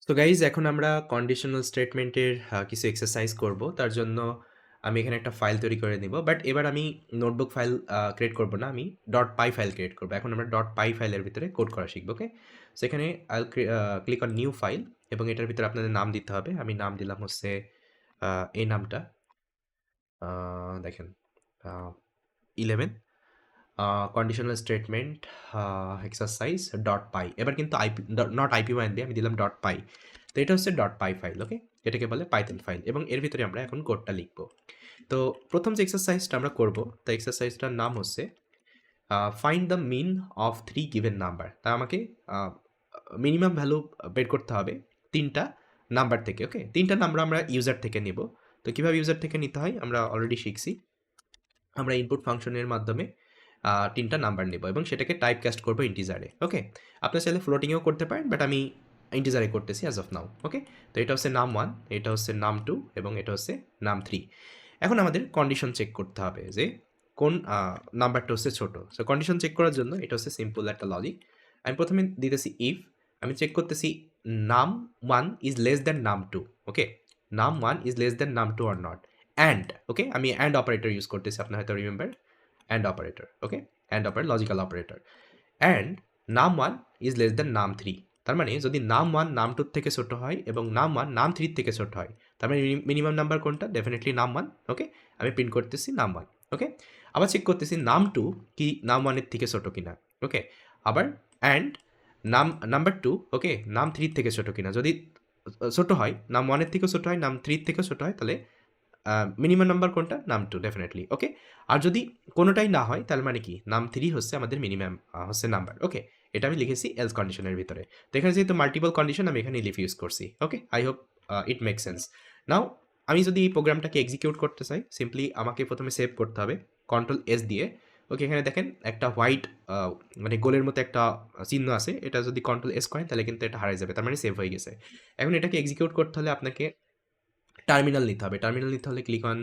তো গাইজ এখন আমরা কন্ডিশনাল স্টেটমেন্টের কিছু এক্সারসাইজ করব। তার জন্য আমি এখানে একটা ফাইল তৈরি করে নিব। বাট এবার আমি নোটবুক ফাইল ক্রিয়েট করব না, আমি ডট পাই ফাইল ক্রিয়েট করব। এখন আমরা ডট পাই ফাইলের ভিতরে কোড করা শিখব। ওকে, সো এখানে I click on new file এবং এটার ভিতরে আপনাদের নাম দিতে হবে। আমি নাম দিলাম হচ্ছে এই নামটা দেখেন 11 কন্ডিশনাল স্টেটমেন্ট এক্সারসাইজ ডট পাই। এবার কিন্তু আইপি নট আইপি ওয়ান দিয়ে আমি দিলাম ডট পাই। তো এটা হচ্ছে ডট পাই ফাইল। ওকে, এটাকে বলে পাইথন ফাইল এবং এর ভিতরে আমরা এখন কোডটা লিখব। তো প্রথম যে এক্সারসাইজটা আমরা করব, তো এক্সারসাইজটার নাম হচ্ছে find the mean of three given number. তা আমাকে মিনিমাম ভ্যালু বের করতে হবে তিনটা নাম্বার থেকে। ওকে, তিনটা নাম্বার আমরা ইউজার থেকে নিব। তো কীভাবে ইউজার থেকে নিতে হয় আমরা অলরেডি শিখছি। আমরা ইনপুট ফাংশনের মাধ্যমে তিনটা নাম্বার নেব এবং সেটাকে টাইপ কাস্ট করবো ইন্টিজারে। ওকে, আপনার চাইলে ফ্লোটিংয়েও করতে পারেন, বাট আমি ইন্টিজারে করতেছি অ্যাজ অফ নাও। ওকে, তো এটা হচ্ছে নাম 1, এটা হচ্ছে নাম 2 এবং এটা হচ্ছে নাম 3। এখন আমাদের কন্ডিশন চেক করতে হবে যে কোন নাম্বারটা হচ্ছে ছোট। সো কন্ডিশন চেক করার জন্য এটা হচ্ছে সিম্পল একটা লজিক। আমি প্রথমে দিতেছি ইফ, আমি চেক করতেছি নাম 1 ইজ লেস দ্যান নাম 2। ওকে, নাম 1 ইজ লেস দ্যান নাম 2 অর নট। অ্যান্ড ওকে, আমি অ্যান্ড অপারেটর ইউজ করতেছি, আপনার হয়তো remember and operator. Okay, and operator logical operator. And নাম 1 ইজ লেস দ্যান নাম 3। তার মানে যদি নাম 1 নাম 2 থেকে ছোট হয় এবং নাম 1 নাম 3 থেকে ছোট হয়, তার মানে মিনিমাম নাম্বার কোনটা? ডেফিনেটলি নাম 1। ওকে, আমি প্রিন্ট করতেছি নাম 1। ওকে, আবার চেক করতেছি নাম 2 কি নাম 1 এর থেকে ছোট কিনা। ওকে, আবার অ্যান্ড নাম্বার 2 ওকে নাম 3 থেকে ছোট কিনা। যদি ছোট হয়, নাম 1 এর থেকেও ছোট হয়, নাম 3 থেকেও ছোট হয়, তাহলে মিনিমাম নাম্বার কোনটা? নাম 2 ডেফিনিটলি। ওকে, আর যদি কোনোটাই না হয় তাহলে মানে কি নাম 3 হচ্ছে আমাদের মিনিমাম হচ্ছে নাম্বার। ওকে, এটা আমি লিখেছি এলস কন্ডিশনের ভিতরে। তো এখানে যেহেতু মাল্টিপল কন্ডিশন আমি এখানে লিফ ইউজ করছি। Okay, I hope it make sense. Now আমি যদি এই প্রোগ্রামটাকে এক্সিকিউট করতে চাই, সিম্পলি আমাকে প্রথমে সেভ করতে হবে কন্ট্রোল এস দিয়ে। ওকে, এখানে দেখেন একটা হোয়াইট মানে গোলের মতো একটা চিহ্ন আছে, এটা যদি কন্ট্রোল এস করেন তাহলে কিন্তু এটা হারিয়ে যাবে, তার মানে সেভ হয়ে গেছে। এখন এটাকে এক্সিকিউট করতে হলে আপনাকে টার্মিনাল নিতে হবে। টার্মিনাল নিতে হলে click on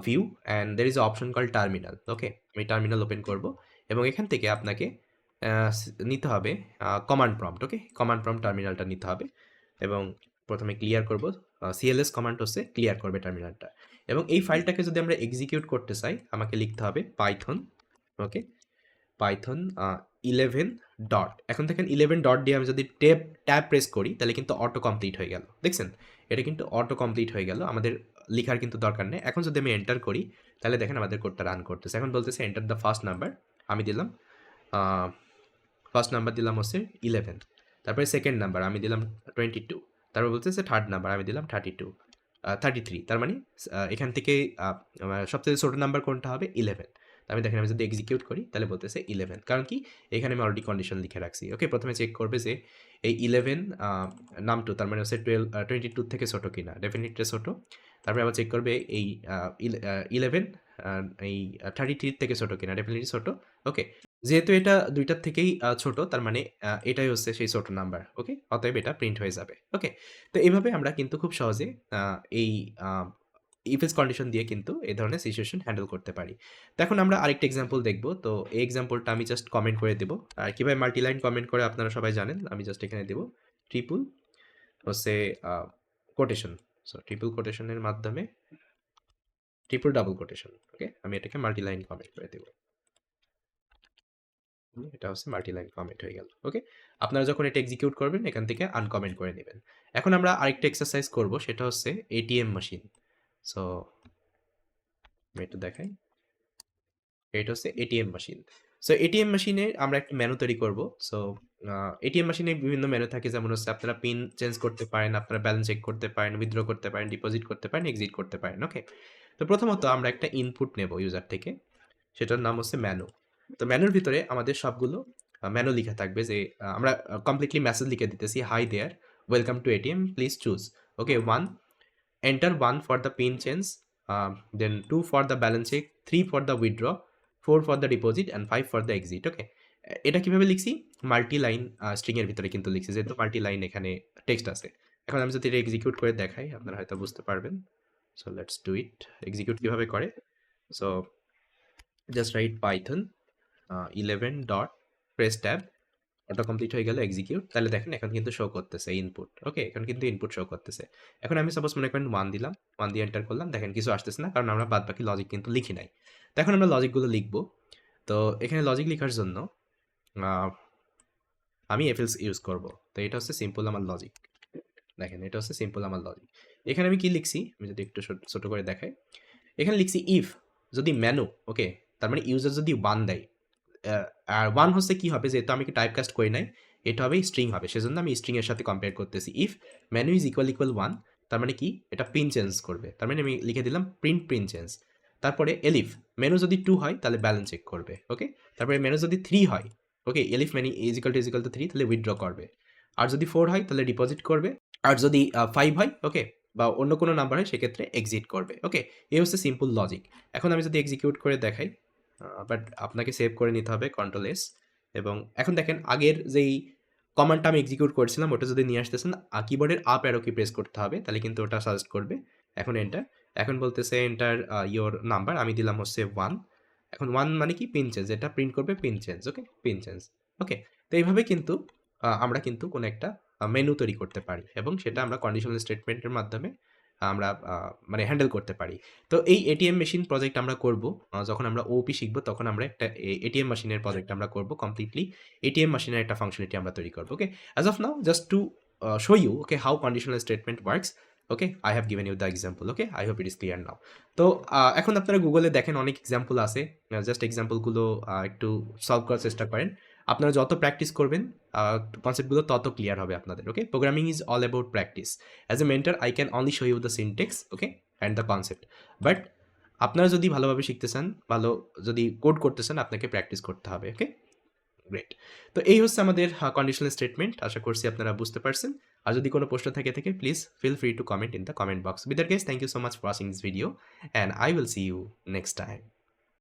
view and there is option call terminal. Okay, আমি টার্মিনাল ওপেন করব এবং এখান থেকে আপনাকে নিতে হবে কমান্ড প্রম্পট। ওকে, কমান্ড প্রম্পট টার্মিনালটা নিতে হবে এবং প্রথমে ক্লিয়ার করব। সিএলএস কমান্ড হচ্ছে ক্লিয়ার করবে টার্মিনালটা। এবং এই ফাইলটাকে যদি আমরা এক্সিকিউট করতে চাই আমাকে লিখতে হবে পাইথন। ওকে, পাইথন 11 ডট। এখন দেখেন 11 ডট দিয়ে আমি যদি ট্যাব প্রেস করি তাহলে কিন্তু অটো কমপ্লিট হয়ে গেল। দেখছেন, এটা কিন্তু অটো কমপ্লিট হয়ে গেল, আমাদের লিখার কিন্তু দরকার নেই। এখন যদি আমি এন্টার করি তাহলে দেখেন আমাদের কোডটা রান করতেছে। এখন বলতেছে এন্টার দ্য ফার্স্ট নাম্বার, আমি দিলাম ফার্স্ট নাম্বার দিলাম হচ্ছে 11, তারপরে সেকেন্ড নাম্বার আমি দিলাম 22, তারপর বলতেছে থার্ড নাম্বার আমি দিলাম 33। তার মানে এখান থেকে সবচেয়ে ছোট নাম্বার কোনটা হবে? 11। আমি দেখেন আমি যদি এক্সিকিউট করি তাহলে বলতেছে 11, কারণ কি এখানে আমি অলরেডি কন্ডিশন লিখে রাখছি। ওকে, প্রথমে চেক করবে যে এই 11 নাম 2 তার মানে হচ্ছে 22 থেকে ছোট কিনা, ডেফিনেটলি ছোট। তারপরে আবার চেক করবে এই 11 এই 33 থেকে ছোট কিনা, ডেফিনেটলি ছোট। ওকে, যেহেতু এটা দুইটার থেকেই ছোট তার মানে এটাই হচ্ছে সেই ছোট নাম্বার। ওকে, অতএব এটা প্রিন্ট হয়ে যাবে। ওকে, তো এইভাবে আমরা কিন্তু খুব সহজে এই ইফ এলস কন্ডিশন দিয়ে কিন্তু এই ধরনের সিচুয়েশন হ্যান্ডেল করতে পারি। তো এখন আমরা আরেকটা এক্সাম্পল দেখব। তো এই এক্সাম্পলটা আমি জাস্ট কমেন্ট করে দেব। আর কিভাবে মাল্টি লাইন কমেন্ট করে আপনারা সবাই জানেন। আমি জাস্ট এখানে দেব ট্রিপল হচ্ছে কোটেশন। সো ট্রিপল কোটেশনের মাধ্যমে ট্রিপল ডাবল কোটেশন। ওকে, আমি এটাকে মাল্টি লাইন কমেন্ট করে দেব। এটা হচ্ছে মাল্টি লাইন কমেন্ট হয়ে গেল। ওকে, আপনারা যখন এটা এক্সিকিউট করবেন এখান থেকে আনকমেন্ট করে নেবেন। এখন আমরা আরেকটা এক্সারসাইজ করব, সেটা হচ্ছে এটিএম মেশিন। সো আমি একটু দেখাই, এটা হচ্ছে এটিএম মেশিন। সো এটিএম মেশিনে আমরা একটা মেনু তৈরি করব। সো এটিএম মেশিনে বিভিন্ন মেনু থাকে, যেমন হচ্ছে আপনারা পিন চেঞ্জ করতে পারেন, আপনারা ব্যালেন্স চেক করতে পারেন, উইথড্র করতে পারেন, ডিপোজিট করতে পারেন, এক্সিট করতে পারেন। ওকে, তো প্রথমত আমরা একটা ইনপুট নেব ইউজার থেকে, সেটার নাম হচ্ছে মেনু। তো মেনুর ভিতরে আমাদের সবগুলো মেনু লিখা থাকবে যে আমরা কমপ্লিটলি মেসেজ লিখে দিতেছি, hi there, welcome to ATM, please choose. Okay, 1 enter 1 for the pin change, then 2 for the balance check, 3 for the withdraw, 4 for the deposit and 5 for the exit. Okay, এটা কিভাবে লিখছি? Multi line string এর ভিতরে কিন্তু লিখছি, যেহেতু multi line এখানে text আছে। এখন আমি যদি এটা এক্সিকিউট করে দেখাই আপনারা হয়তো বুঝতে পারবেন। So let's do it. Execute কিভাবে করে? So just right Python 11 dot press tab auto complete হয়ে গেল এক্সিকিউট। তাহলে দেখেন এখন কিন্তু শো করতেছে ইনপুট। ওকে? এখন কিন্তু ইনপুট শো করতেছে। এখন আমি সাপোজ মনে করেন 1 দিলাম। 1 দিয়ে এন্টার করলাম। দেখেন কিছু আসতেছে না। কারণ আমরা বাদবাকি লজিক কিন্তু লিখি নাই। তো এখন আমরা লজিকগুলো লিখব। তো এখানে লজিক লিখার জন্য আ আমি এফএলস ইউজ করব। তো এটা হচ্ছে সিম্পল আমার লজিক। দেখেন এটা হচ্ছে সিম্পল আমার লজিক। এখানে আমি কি লিখছি? আমি যদি একটু ছোট করে দেখাই। এখানে লিখছি ইফ যদি মেনু ওকে? তার মানে ইউজার যদি 1 দেয় আর 1 হচ্ছে কি হবে যেহেতু আমি টাইপ কাস্ট করি নাই, এটা হবে স্ট্রিং হবে। সেজন্য আমি স্ট্রিং এর সাথে কম্পেয়ার করতেছি। ইফ মেনু ইজ ইকুয়াল 1 তার মানে কি? এটা প্রিন্ট চেঞ্জ করবে। তার মানে আমি লিখে দিলাম প্রিন্ট চেঞ্জ। তারপরে এলিফ মেনু যদি 2 হয় তাহলে ব্যালেন্স চেক করবে। ওকে? তারপরে মেনু যদি 3 হয়, ওকে? এলিফ মেনু ইজ ইকুয়াল টু 3 তাহলে উইথড্র করবে। আর যদি 4 হয় তাহলে ডিপোজিট করবে। আর যদি 5 হয়, ওকে? বা অন্য কোনো নাম্বার হয় সেক্ষেত্রে এক্সিট করবে। ওকে? এই হচ্ছে সিম্পল লজিক। এখন আমি যদি এক্সিকিউট করে দেখাই বাট আপনাকে সেভ করে নিতে হবে কন্ট্রোল এস এবং এখন দেখেন আগের যেই কমান্ডটা আমি এক্সিকিউট করেছিলাম ওটা যদি নিয়ে আসতেছেন কিবোর্ডের আপ অ্যারো কি প্রেস করতে হবে তাহলে কিন্তু ওটা সাজেস্ট করবে। এখন এন্টার। এখন বলতেছে এন্টার ইওর নাম্বার আমি দিলাম হচ্ছে 1। এখন 1 মানে কি পিন চেঞ্জ এটা প্রিন্ট করবে pin change okay pin change okay. তো এইভাবে কিন্তু আমরা কিন্তু কোনো একটা মেনু তৈরি করতে পারি এবং সেটা আমরা কন্ডিশনাল স্টেটমেন্টের মাধ্যমে আমরা মানে হ্যান্ডেল করতে পারি। তো এই এটিএম মেশিন প্রজেক্ট আমরা করব যখন আমরা ওওপি শিখব তখন আমরা একটা এটিএম মেশিনের প্রজেক্ট আমরা করব কমপ্লিটলি এটিএম মেশিনের একটা ফাংশনালিটি আমরা তৈরি করব। Okay? As of now just to show you okay how conditional statement works. Okay? I have given you the example. Okay? I hope it is clear now. তো এখন আপনারা গুগলে দেখেন অনেক এক্সাম্পল আছে। জাস্ট এক্সাম্পলগুলো একটু সলভ করার চেষ্টা করেন। আপনারা যত প্র্যাকটিস করবেন কনসেপ্টগুলো তত ক্লিয়ার হবে আপনাদের। Okay? Programming is all about practice. As a mentor I can only show you the syntax okay and the concept. But আপনারা যদি ভালোভাবে শিখতে চান, ভালো যদি কোড করতে চান আপনাকে প্র্যাকটিস করতে হবে। ওকে? গ্রেট। তো এই হচ্ছে আমাদের কন্ডিশনাল স্টেটমেন্ট। আশা করছি আপনারা বুঝতে পারছেন। আর যদি কোনো প্রশ্ন থেকে please feel free to comment in the comment box. With that guys, thank you so much for watching this video and I will see you next time.